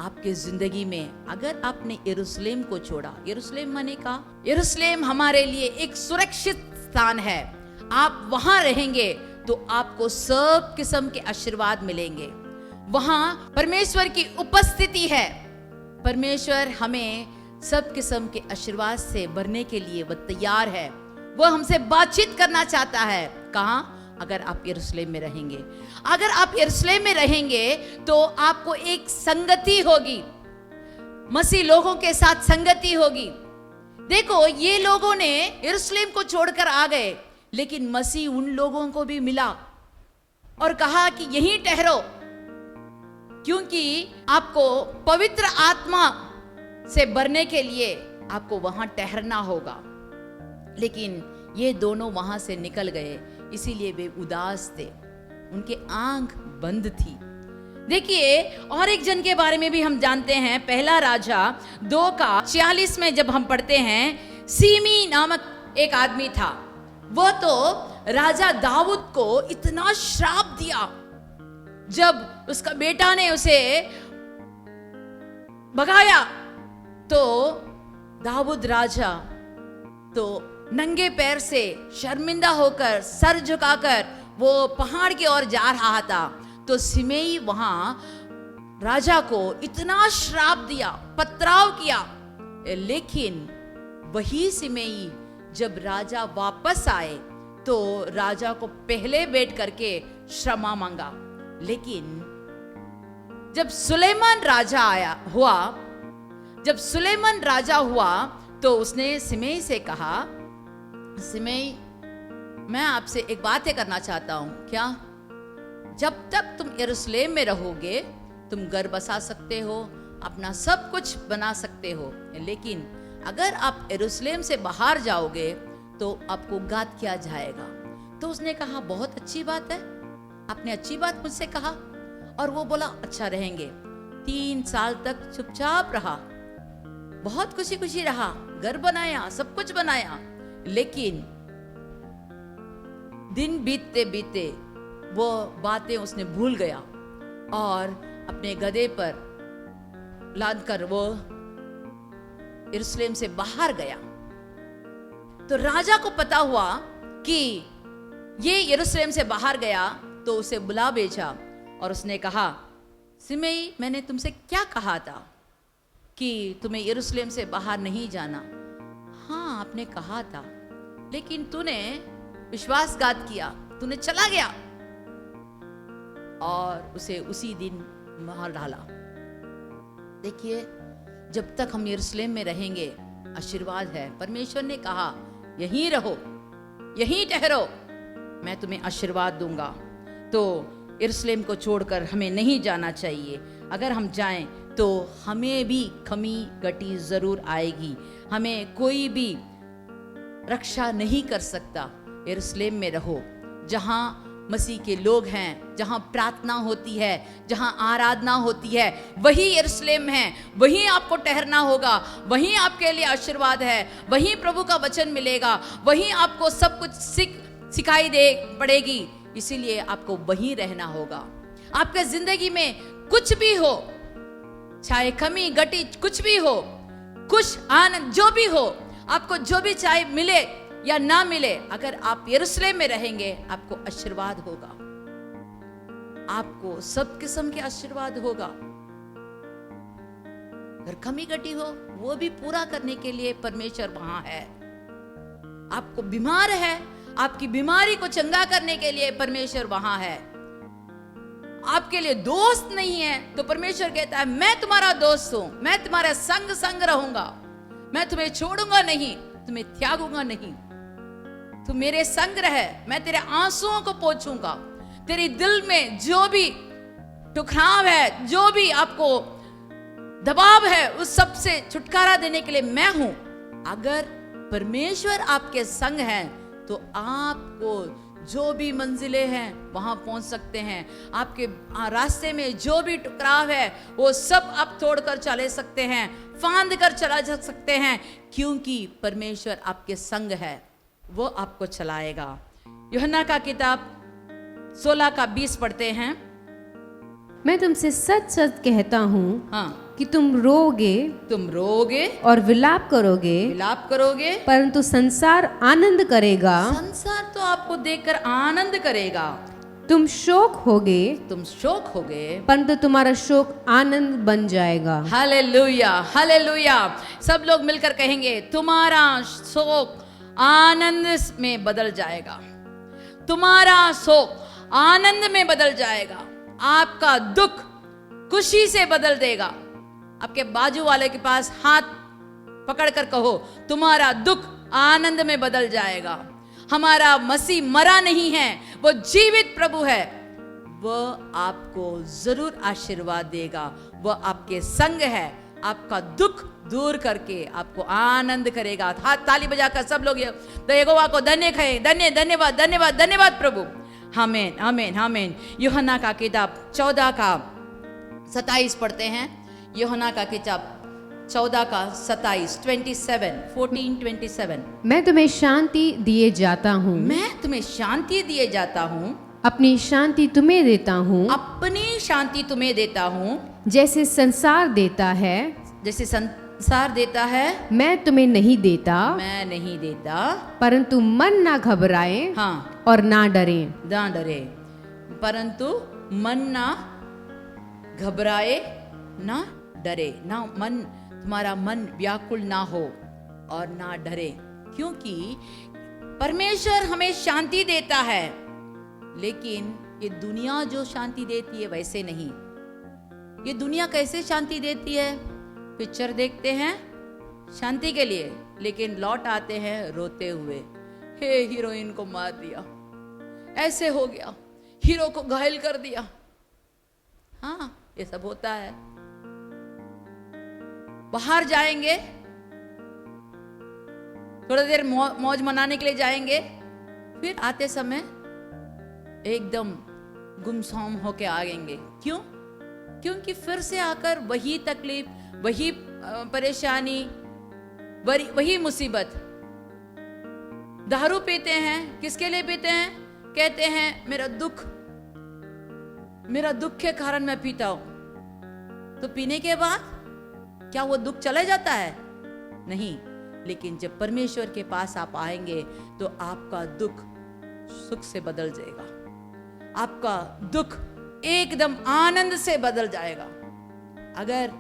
C: आपके जिंदगी में अगर आपने यरूशलेम को छोड़ा, यरूशलेम माने का, यरूशलेम हमारे लिए एक सुरक्षित स्थान है। आप वहां रहेंगे तो आपको सब किस्म के आशीर्वाद मिलेंगे। वहां परमेश्वर की उपस्थिति है। परमेश्वर हमें सब किस्म के आशीर्वाद से भरने के लिए वह तैयार है। वह हमसे बातचीत करना चाहता है। कहां? अगर आप यरूशलेम में रहेंगे। अगर आप यरूशलेम में रहेंगे तो आपको एक संगति होगी, मसीह लोगों के साथ संगति होगी। देखो, ये लोगों ने यरूशलेम को छोड़कर आ गए, लेकिन मसीह उन लोगों को भी मिला और कहा कि यहीं ठहरो, क्योंकि आपको पवित्र आत्मा से भरने के लिए आपको वहां ठहरना होगा। लेकिन ये दोनों वहां से निकल गए, इसीलिए वे उदास थे, उनके आंख बंद थी। देखिए, और एक जन के बारे में भी हम जानते हैं। पहला राजा 2 का 46 में जब हम पढ़ते हैं, सीमी नामक एक आदमी था। वो तो राजा दाऊद को इतना श्राप दिया, जब उसका बेटा ने उसे भगाया तो दाऊद राजा तो नंगे पैर से शर्मिंदा होकर, सर झुकाकर वो पहाड़ की ओर जा रहा था। तो सिमेई वहां राजा को इतना श्राप दिया, पथराव किया, लेकिन वही सिमेई जब राजा वापस आए तो राजा को पहले बैठ करके क्षमा मांगा। लेकिन जब सुलेमान राजा हुआ तो उसने सिमेई से कहा, सिमेई, मैं आपसे एक बात करना चाहता हूं। क्या? जब तक तुम यरूशलेम में रहोगे तुम घर बसा सकते हो, अपना सब कुछ बना सकते हो, लेकिन अगर आप यरूशलेम से बाहर जाओगे तो आपको घात किया जाएगा। तो उसने कहा, बहुत अच्छी बात है, आपने अच्छी बात मुझसे कहा। और वो बोला, अच्छा रहेंगे। 3 साल तक चुपचाप रहा, बहुत खुशी खुशी रहा, घर बनाया, सब कुछ बनाया। लेकिन दिन बीतते बीतते वो बातें उसने भूल गया और अपने गधे पर लादकर वो यरूशलेम से बाहर गया। तो राजा को पता हुआ कि ये यरूशलेम से बाहर गया तो उसे बुला भेजा और उसने कहा, सिमेई, मैंने तुमसे क्या कहा था कि तुम्हें यरूशलेम से बाहर नहीं जाना? हाँ, आपने कहा था, लेकिन तूने विश्वासघात किया, तूने चला गया। और उसे उसी दिन मार डाला। देखिए, जब तक हम यरूशलेम में रहेंगे आशीर्वाद है। परमेश्वर ने कहा, यहीं रहो, यहीं ठहरो, मैं तुम्हें आशीर्वाद दूंगा। तो यरूशलेम को छोड़कर हमें नहीं जाना चाहिए। अगर हम जाएं तो हमें भी कमी गटी जरूर आएगी, हमें कोई भी रक्षा नहीं कर सकता। यरूशलेम में रहो, जहां मसीह के लोग हैं, जहां प्रार्थना होती है, जहां आराधना होती है, वही यरूशलेम है। वहीं आपको ठहरना होगा, वहीं आपके लिए आशीर्वाद है, वहीं प्रभु का वचन मिलेगा, वहीं आपको सब कुछ सिखाई दे पड़ेगी। इसीलिए आपको वहीं रहना होगा। आपके जिंदगी में कुछ भी हो, चाहे कमी गटी कुछ भी हो, कुछ आनंद जो भी हो, आपको जो भी चाहे मिले या ना मिले, अगर आप यरूशलेम में रहेंगे आपको आशीर्वाद होगा, आपको सब किस्म के आशीर्वाद होगा। अगर कमी गटी हो वो भी पूरा करने के लिए परमेश्वर वहां है। आपको बीमार है, आपकी बीमारी को चंगा करने के लिए परमेश्वर वहां है। आपके लिए दोस्त नहीं है तो परमेश्वर कहता है मैं तुम्हारा दोस्त हूं, मैं तुम्हारे संग संग रहूंगा, मैं तुम्हें छोड़ूंगा नहीं, तुम्हें त्यागूंगा नहीं, तू मेरे संग रहे, मैं तेरे आंसुओं को पोंछूंगा, तेरे दिल में जो भी टुकराव है, जो भी आपको दबाव है, उस सब से छुटकारा देने के लिए मैं हूं। अगर परमेश्वर आपके संग है तो आपको जो भी मंजिलें हैं वहां पहुंच सकते हैं। आपके रास्ते में जो भी टकराव है वो सब आप तोड़कर चले सकते हैं, फांद कर चला जा सकते हैं, क्योंकि परमेश्वर आपके संग है, वो आपको चलाएगा। यूहन्ना का किताब 16 का 20 पढ़ते हैं।
A: मैं तुमसे सच सच कहता हूँ
C: हाँ,
A: कि तुम रोगे और विलाप करोगे, परंतु संसार आनंद करेगा।
C: संसार तो आपको देखकर आनंद करेगा।
A: तुम शोक होगे, परंतु तुम्हारा शोक आनंद बन जाएगा।
C: Hallelujah, hallelujah. सब लोग मिलकर कहेंगे तुम्हारा शोक आनंद में बदल जाएगा, तुम्हारा शोक आनंद में बदल जाएगा, आपका दुख खुशी से बदल देगा। आपके बाजू वाले के पास हाथ पकड़कर कहो तुम्हारा दुख आनंद में बदल जाएगा। हमारा मसीह मरा नहीं है, वो जीवित प्रभु है, वो आपको जरूर आशीर्वाद देगा, वो आपके संग है, आपका दुख दूर करके आपको आनंद करेगा। हाथ ताली बजाकर सब लोग यहोवा को धन्य कहें, धन्यवाद धन्यवाद धन्यवाद प्रभु। आमीन आमीन आमीन। यूहन्ना का किताब 14 का 27 पढ़ते हैं। यूहन्ना का किताब 14 का 27 14:27।
A: मैं तुम्हें शांति दिए जाता हूँ,
C: मैं तुम्हें शांति दिए जाता हूँ,
A: अपनी शांति तुम्हें देता हूँ,
C: अपनी शांति तुम्हें देता हूँ,
A: जैसे संसार देता है,
C: जैसे संसार देता है
A: मैं तुम्हें नहीं देता।
C: मैं नहीं देता,
A: परंतु मन ना घबराए
C: हाँ
A: और ना डरे।
C: ना डरे, परंतु मन ना घबराए ना डरे, ना मन तुम्हारा मन व्याकुल ना हो और ना डरे, क्योंकि परमेश्वर हमें शांति देता है, लेकिन ये दुनिया जो शांति देती है वैसे नहीं। ये दुनिया कैसे शांति देती है? पिक्चर देखते हैं शांति के लिए, लेकिन लौट आते हैं रोते हुए, हे हीरोइन को मार दिया, ऐसे हो गया, हीरो को घायल कर दिया। हाँ, ये सब होता है। बाहर जाएंगे, थोड़ा देर मौज मनाने के लिए जाएंगे, फिर आते समय एकदम गुमसुम होके आएंगे। क्यों? क्योंकि फिर से आकर वही तकलीफ, वही परेशानी, वही मुसीबत। दारू पीते हैं, किसके लिए पीते हैं? कहते हैं मेरा दुख के कारण मैं पीता हूं। तो पीने के बाद क्या वो दुख चला जाता है? नहीं, लेकिन जब परमेश्वर के पास आप आएंगे तो आपका दुख सुख से बदल जाएगा, आपका दुख एकदम आनंद से बदल जाएगा। अगर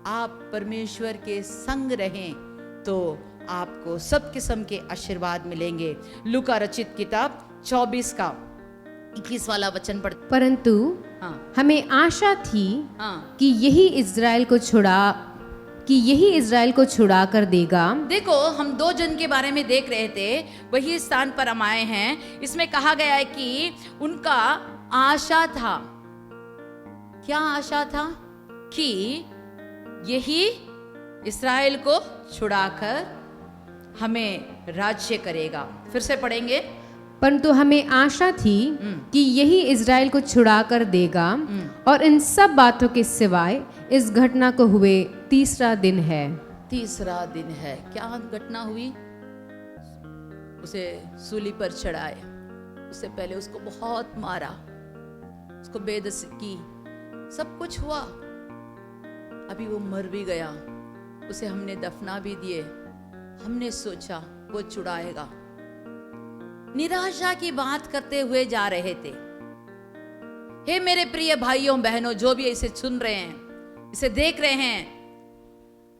C: आप परमेश्वर के संग रहें तो आपको सब किस्म के आशीर्वाद मिलेंगे। लूका रचित किताब 24 का 21 वाला वचन पढ़।
A: परंतु
C: हाँ,
A: हमें आशा थी
C: हाँ,
A: कि यही इज़राइल को छुड़ा कर देगा।
C: देखो, हम 2 जन के बारे में देख रहे थे, वही स्थान पर हम आए हैं। इसमें कहा गया है कि उनका आशा था। क्या आशा था? कि यही इस्राएल को छुड़ाकर हमें राज्य करेगा। फिर से पढ़ेंगे।
A: परंतु हमें आशा थी कि यही इज़राइल को छुड़ा कर देगा, और इन सब बातों के सिवाय इस घटना को हुए तीसरा दिन है।
C: तीसरा दिन है। क्या घटना हुई? उसे सूली पर चढ़ाए, उससे पहले उसको बहुत मारा, उसको बेदस की, सब कुछ हुआ। अभी वो मर भी गया, उसे हमने दफना भी दिए। हमने सोचा वो छुड़ाएगा। निराशा की बात करते हुए जा रहे थे। हे मेरे प्रिय भाइयों बहनों, जो भी इसे सुन रहे हैं, इसे देख रहे हैं,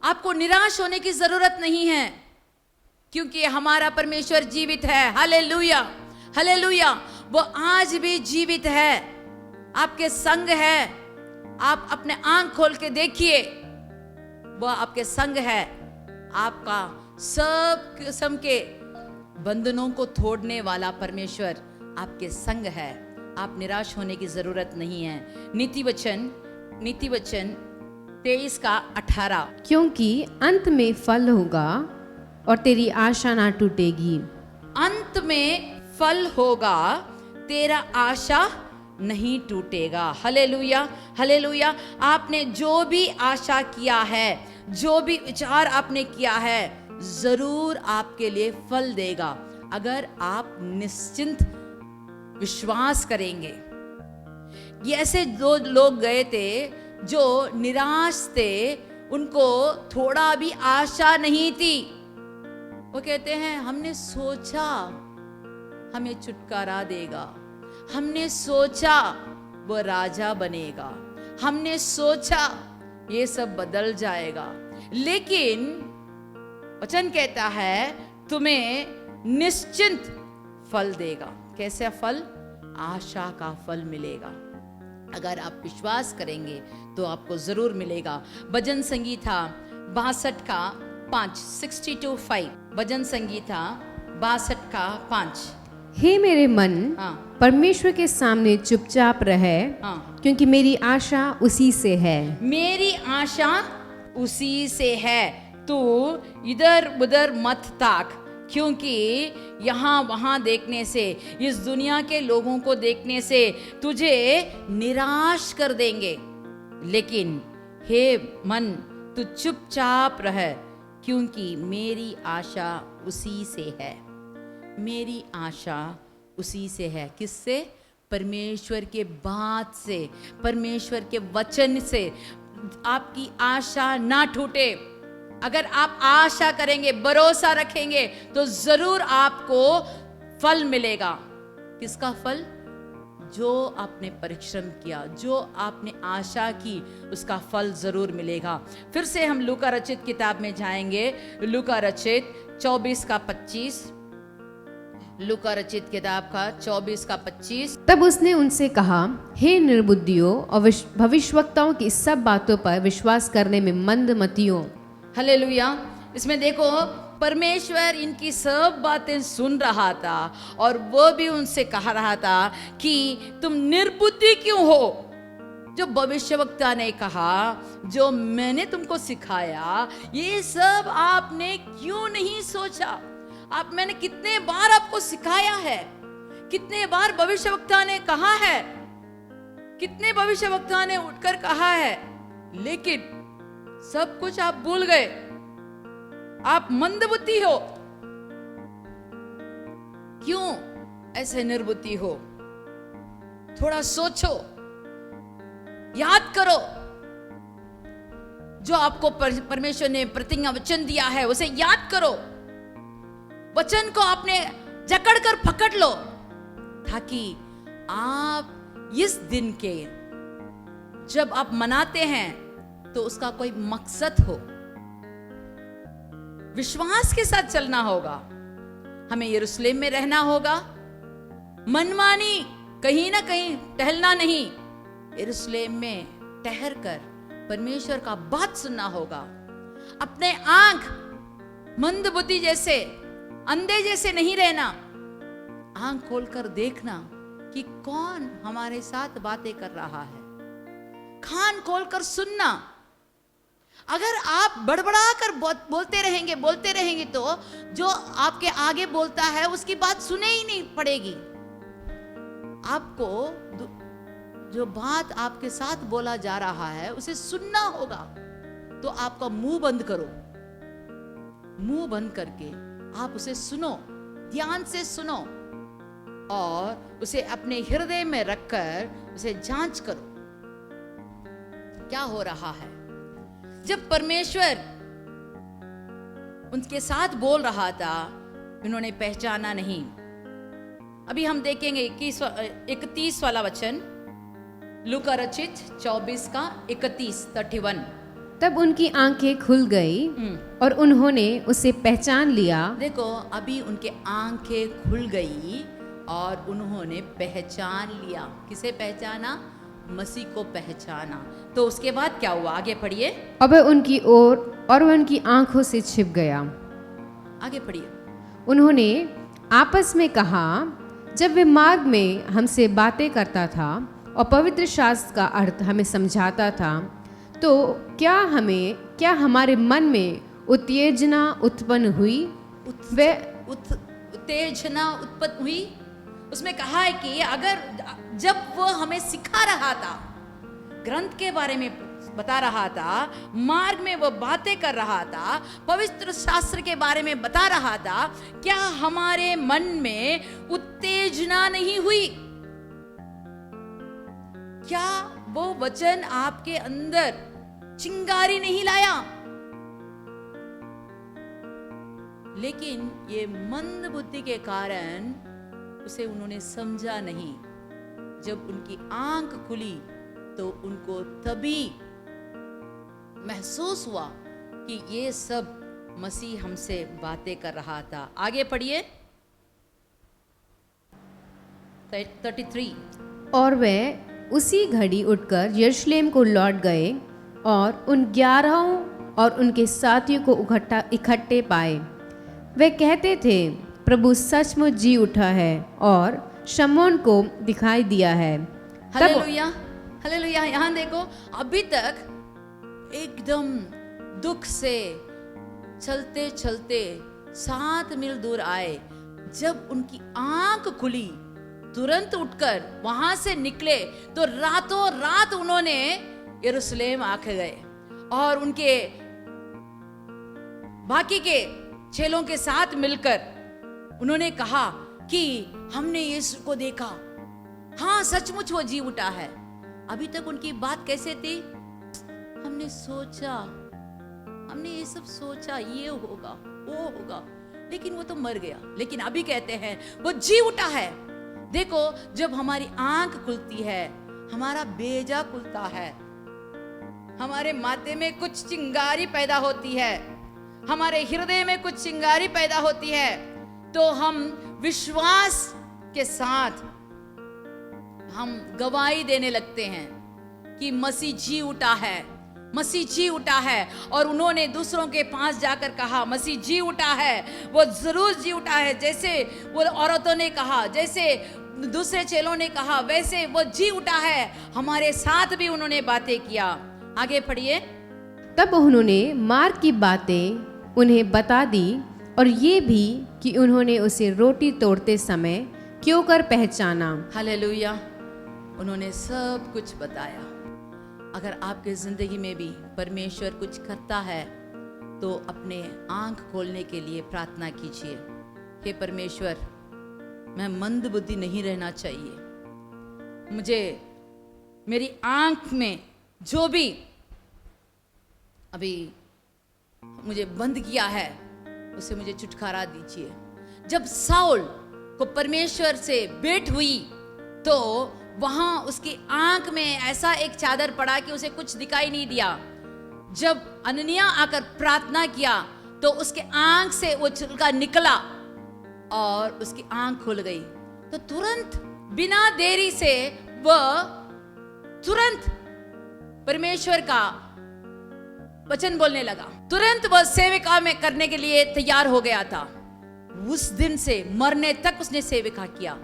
C: आपको निराश होने की जरूरत नहीं है, क्योंकि हमारा परमेश्वर जीवित है। Hallelujah, hallelujah. वो आज भी जीवित है, आपके संग है। आप अपने आंख खोल के देखिए, वो आपके संग है। आपका सब किस्म के बंधनों को तोड़ने वाला परमेश्वर आपके संग है। आप निराश होने की जरूरत नहीं है। नीति वचन 23:18।
A: क्योंकि अंत में फल होगा और तेरी आशा ना टूटेगी।
C: अंत में फल होगा, तेरा आशा नहीं टूटेगा। Hallelujah, hallelujah. आपने जो भी आशा किया है, जो भी विचार आपने किया है, जरूर आपके लिए फल देगा, अगर आप निश्चिंत विश्वास करेंगे। ये ऐसे दो लोग गए थे जो निराश थे, उनको थोड़ा भी आशा नहीं थी। वो कहते हैं हमने सोचा हमें छुटकारा देगा, हमने सोचा वो राजा बनेगा, हमने सोचा ये सब बदल जाएगा, लेकिन वचन कहता है तुम्हें निश्चिंत फल देगा। कैसा फल? आशा का फल मिलेगा। अगर आप विश्वास करेंगे तो आपको जरूर मिलेगा। भजन संगीता 62:5, 62:5। भजन संगीता 62:5।
A: हे मेरे मन,
C: हाँ।
A: परमेश्वर के सामने चुपचाप रहे,
C: हाँ।
A: क्योंकि मेरी आशा उसी से है।
C: मेरी आशा उसी से है। तू इधर उधर मत ताक, क्योंकि यहाँ वहाँ देखने से, इस दुनिया के लोगों को देखने से तुझे निराश कर देंगे। लेकिन हे मन, तू चुपचाप रह, क्योंकि मेरी आशा उसी से है। मेरी आशा उसी से है। किससे? परमेश्वर के बात से, परमेश्वर के वचन से। आपकी आशा ना टूटे। अगर आप आशा करेंगे, भरोसा रखेंगे, तो जरूर आपको फल मिलेगा। किसका फल? जो आपने परिश्रम किया, जो आपने आशा की, उसका फल जरूर मिलेगा। फिर से हम लूका रचित किताब में जाएंगे। लूका रचित 24:25। लूका रचित किताब का 24:25।
A: तब उसने उनसे कहा, हे निर्बुद्धियों और भविष्यवक्ताओं की सब बातों पर विश्वास करने में मंदमतियों।
C: हालेलुया। इसमें देखो, परमेश्वर इनकी सब बातें सुन रहा था और वो भी उनसे कह रहा था कि तुम निर्बुद्धि क्यों हो। जो भविष्यवक्ता ने कहा, जो मैंने तुमको सिखाया, ये सब आपने क्यों नहीं सोचा? मैंने कितने बार आपको सिखाया है, कितने बार भविष्यवक्ता ने कहा है, कितने भविष्यवक्ता ने उठकर कहा है, लेकिन सब कुछ आप भूल गए। आप मंदबुद्धि हो। क्यों ऐसे निर्बुद्धि हो? थोड़ा सोचो, याद करो जो आपको परमेश्वर ने प्रतिज्ञा वचन दिया है, उसे याद करो। वचन को आपने जकड़ कर पकड़ लो, ताकि आप इस दिन के जब आप मनाते हैं तो उसका कोई मकसद हो। विश्वास के साथ चलना होगा। हमें यरूशलेम में रहना होगा, मनमानी कहीं ना कहीं टहलना नहीं। यरूशलेम में ठहर कर परमेश्वर का बात सुनना होगा। अपने आंख मंद बुद्धि जैसे, अंधे जैसे नहीं रहना। आंख खोलकर देखना कि कौन हमारे साथ बातें कर रहा है। कान खोलकर सुनना। अगर आप बड़बड़ा कर बोलते रहेंगे तो जो आपके आगे बोलता है उसकी बात सुने ही नहीं पड़ेगी। आपको जो बात आपके साथ बोला जा रहा है उसे सुनना होगा। तो आपका मुंह बंद करो, मुंह बंद करके आप उसे सुनो, ध्यान से सुनो और उसे अपने हृदय में रखकर उसे जांच करो क्या हो रहा है। जब परमेश्वर उनके साथ बोल रहा था, उन्होंने पहचाना नहीं। अभी हम देखेंगे 31 वाला वचन, लूका रचित 24 का 31।
A: तब उनकी आंखें खुल गई और उन्होंने उसे पहचान लिया।
C: देखो, अभी उनके आंखें खुल गई और उन्होंने पहचान लिया। किसे पहचाना? मसीह को पहचाना। तो उसके बाद क्या हुआ? आगे पढ़िए।
A: अब वह उनकी ओर और वह उनकी आंखों से छिप गया।
C: आगे पढ़िए।
A: उन्होंने आपस में कहा, जब वे मार्ग में हमसे बातें करता था और पवित्र शास्त्र का अर्थ हमें समझाता था, तो क्या हमारे मन में उत्तेजना उत्पन्न हुई?
C: उत्तेजना उत्पन्न हुई। उसमें कहा है कि अगर जब वो हमें सिखा रहा था, ग्रंथ के बारे में बता रहा था, मार्ग में वो बातें कर रहा था, पवित्र शास्त्र के बारे में बता रहा था, क्या हमारे मन में उत्तेजना नहीं हुई? क्या वो वचन आपके अंदर चिंगारी नहीं लाया? लेकिन ये मंद बुद्धि के कारण उसे उन्होंने समझा नहीं। जब उनकी आंख खुली तो उनको तभी महसूस हुआ कि ये सब मसीह हमसे बातें कर रहा था। आगे पढ़िए 33।
A: और वे उसी घड़ी उठकर यरूशलेम को लौट गए और उन 11 और उनके साथियों को इकट्ठे पाए। वे कहते थे, प्रभु सचमुच जी उठा है और शमौन को दिखाई दिया है।
C: Hallelujah, hallelujah. यहाँ देखो, अभी तक एकदम दुख से चलते चलते 7 मील दूर आए। जब उनकी आंख खुली, तुरंत उठकर वहां से निकले तो रातों रात उन्होंने यरूशलेम आके गए और उनके बाकी के चेलों के साथ मिलकर उन्होंने कहा कि हमने यीशु को देखा, हाँ सचमुच वो जी उठा है। अभी तक उनकी बात कैसे थी? हमने सोचा, हमने ये सब सोचा, ये होगा वो होगा, लेकिन वो तो मर गया। लेकिन अभी कहते हैं वो जी उठा है। देखो, जब हमारी आंख खुलती है, हमारा बेजा खुलता है, हमारे माथे में कुछ चिंगारी पैदा होती है, हमारे हृदय में कुछ चिंगारी पैदा होती है, तो हम विश्वास के साथ हम गवाही देने लगते हैं कि मसीह जी उठा है, मसीह जी उठा है। और उन्होंने दूसरों के पास जाकर कहा, मसीह जी उठा है, वो जरूर जी उठा है। जैसे वो औरतों ने कहा, जैसे दूसरे चेलों ने कहा, वैसे वो जी उठा है। हमारे साथ भी उन्होंने बातें किया। आगे पढ़िए।
A: तब उन्होंने मार्ग की बातें उन्हें बता दी और ये भी कि उन्होंने उसे रोटी तोड़ते समय क्यों कर पहचाना।
C: हालेलुया। उन्होंने सब कुछ बताया। अगर आपके जिंदगी में भी परमेश्वर कुछ करता है तो अपने आंख खोलने के लिए प्रार्थना कीजिए। हे परमेश्वर, मैं मंद बुद्धि नहीं रहना चाहिए। मुझे मेरी आंख में जो भी अभी मुझे बंद किया है उसे मुझे छुटकारा दीजिए। जब साउल को परमेश्वर से भेंट हुई तो वहां उसकी आंख में ऐसा एक चादर पड़ा कि उसे कुछ दिखाई नहीं दिया। जब अननिया आकर प्रार्थना किया तो उसके आंख से वो छिलका निकला और उसकी आंख खुल गई। तो तुरंत बिना देरी से वह तुरंत परमेश्वर का वचन बोलने लगा। तुरंत वह सेविका में करने के लिए तैयार हो गया था। उस दिन से मरने तक उसने सेविका किया।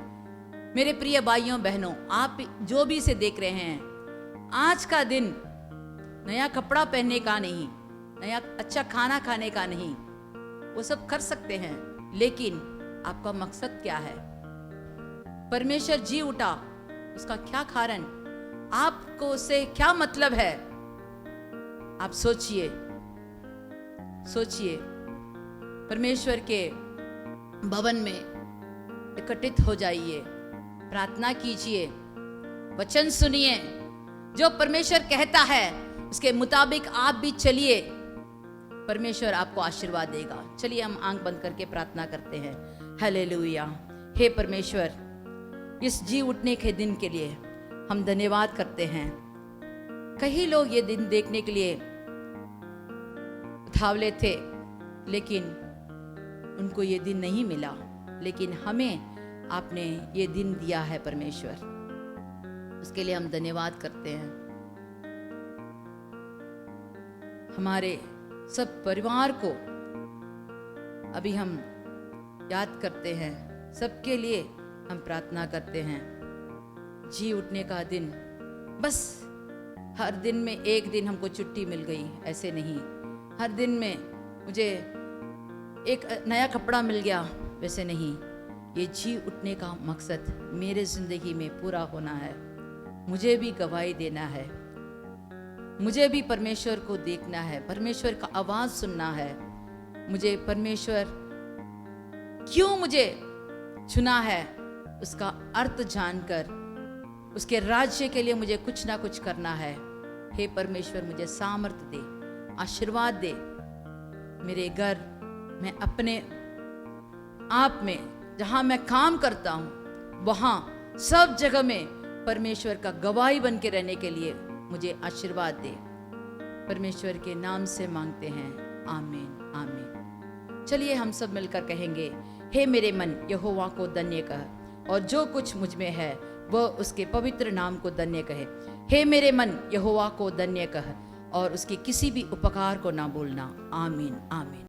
C: मेरे प्रिय भाइयों बहनों, आप जो भी इसे देख रहे हैं, आज का दिन नया कपड़ा पहनने का नहीं, नया अच्छा खाना खाने का नहीं, वो सब कर सकते हैं, लेकिन आपका मकसद क्या है? परमेश्वर जी उठा, उसका क्या कारण? आपको उससे क्या मतलब है? आप सोचिए, सोचिए। परमेश्वर के भवन में एकत्रित हो जाइए, प्रार्थना कीजिए, वचन सुनिए, जो परमेश्वर कहता है उसके मुताबिक आप भी चलिए, परमेश्वर आपको आशीर्वाद देगा। चलिए हम आंख बंद करके प्रार्थना करते हैं। हालेलुया। हे परमेश्वर, इस जी उठने के दिन के लिए हम धन्यवाद करते हैं। कई लोग ये दिन देखने के लिए उतावले थे, लेकिन उनको ये दिन नहीं मिला, लेकिन हमें आपने ये दिन दिया है परमेश्वर, उसके लिए हम धन्यवाद करते हैं। हमारे सब परिवार को अभी हम याद करते हैं, सबके लिए हम प्रार्थना करते हैं। जी उठने का दिन, बस हर दिन में एक दिन हमको छुट्टी मिल गई, ऐसे नहीं। हर दिन में मुझे एक नया कपड़ा मिल गया, वैसे नहीं। ये जी उठने का मकसद मेरे जिंदगी में पूरा होना है। मुझे भी गवाही देना है, मुझे भी परमेश्वर को देखना है, परमेश्वर का आवाज सुनना है। मुझे परमेश्वर क्यों मुझे चुना है उसका अर्थ जानकर उसके राज्य के लिए मुझे कुछ ना कुछ करना है। हे परमेश्वर, मुझे सामर्थ्य दे, आशीर्वाद दे। मेरे घर में, अपने आप में, जहां मैं काम करता हूं, वहां सब जगह में परमेश्वर का गवाही बन के रहने के लिए मुझे आशीर्वाद दे। परमेश्वर के नाम से मांगते हैं, आमीन आमीन। चलिए हम सब मिलकर कहेंगे, हे मेरे मन यहोवा को धन्य कह, और जो कुछ मुझ में है वह उसके पवित्र नाम को धन्य कहे। हे मेरे मन यहोवा को धन्य कह, और उसके किसी भी उपकार को ना भूलना। आमीन आमीन।